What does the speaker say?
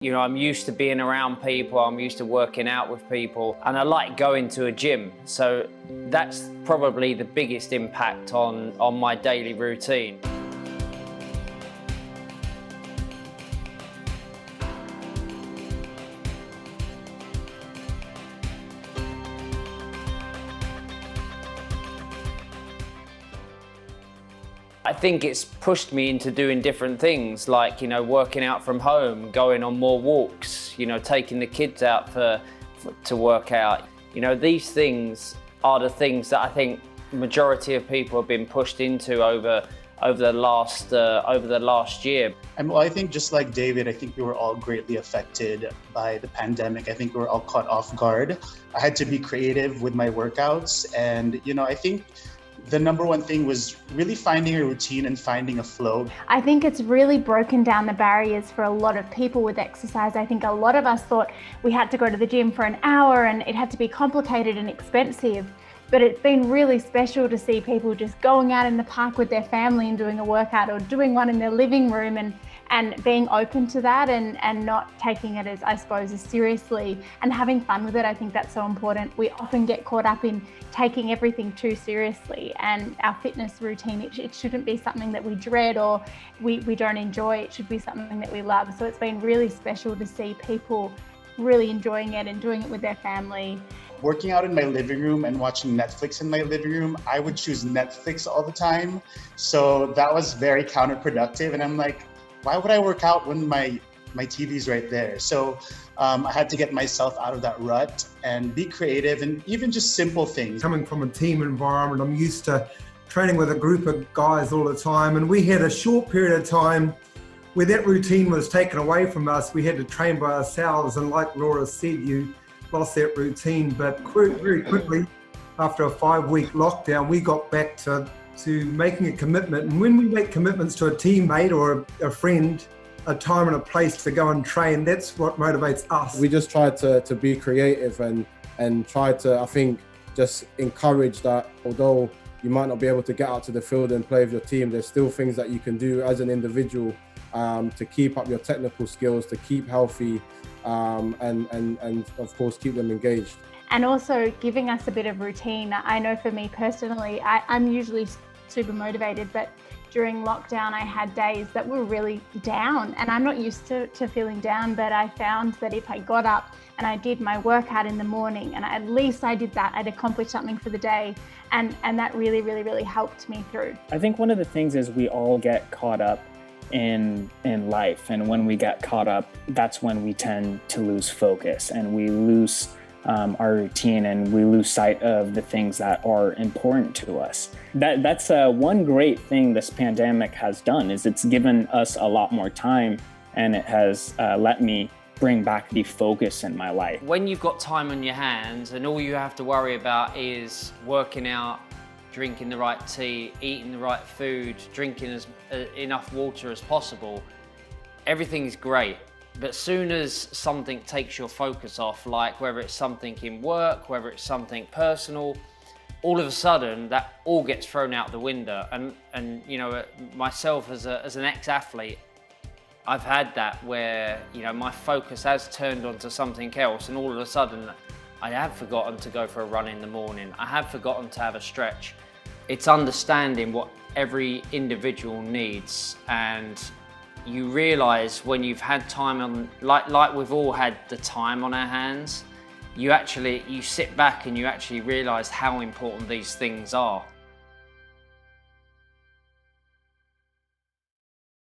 You know, I'm used to being around people, I'm used to working out with people, and I like going to a gym. So that's probably the biggest impact on my daily routine. I think it's pushed me into doing different things, like, you know, working out from home, going on more walks, you know, taking the kids out to work out. You know, these things are the things that I think majority of people have been pushed into over the last year. Well, I think just like David, I think we were all greatly affected by the pandemic. I think we were all caught off guard. I had to be creative with my workouts, and you know, I think the number one thing was really finding a routine and finding a flow. I think it's really broken down the barriers for a lot of people with exercise. I think a lot of us thought we had to go to the gym for an hour and it had to be complicated and expensive. But it's been really special to see people just going out in the park with their family and doing a workout, or doing one in their living room, and being open to that and not taking it as, I suppose, as seriously and having fun with it. I think that's so important. We often get caught up in taking everything too seriously, and our fitness routine, it shouldn't be something that we dread or we don't enjoy. It should be something that we love. So it's been really special to see people really enjoying it and doing it with their family. Working out in my living room and watching Netflix in my living room, I would choose Netflix all the time. So that was very counterproductive. And I'm like, why would I work out when my TV's right there? So I had to get myself out of that rut and be creative, and even just simple things. Coming from a team environment, I'm used to training with a group of guys all the time. And we had a short period of time where that routine was taken away from us. We had to train by ourselves. And like Laura said, you lost that routine. But very quickly, after a 5-week lockdown, we got back to making a commitment. And when we make commitments to a teammate or a friend, a time and a place to go and train, that's what motivates us. We just try to be creative and try to, I think, just encourage that although you might not be able to get out to the field and play with your team, there's still things that you can do as an individual to keep up your technical skills, to keep healthy, and of course keep them engaged. And also giving us a bit of routine. I know for me personally, I'm usually super motivated, but during lockdown I had days that were really down, and I'm not used to feeling down, but I found that if I got up and I did my workout in the morning, and at least I did that, I'd accomplished something for the day, and that really helped me through. I think one of the things is we all get caught up in life, and when we get caught up, that's when we tend to lose focus and we lose our routine, and we lose sight of the things that are important to us. That's one great thing this pandemic has done, is it's given us a lot more time, and it has let me bring back the focus in my life. When you've got time on your hands and all you have to worry about is working out, drinking the right tea, eating the right food, drinking enough water as possible, everything's great. But soon as something takes your focus off, like whether it's something in work, whether it's something personal, all of a sudden that all gets thrown out the window. And you know, myself as an ex-athlete, I've had that where, you know, my focus has turned onto something else, and all of a sudden I have forgotten to go for a run in the morning. I have forgotten to have a stretch. It's understanding what every individual needs, and you realise when you've had time on, like we've all had the time on our hands, you sit back and you actually realise how important these things are.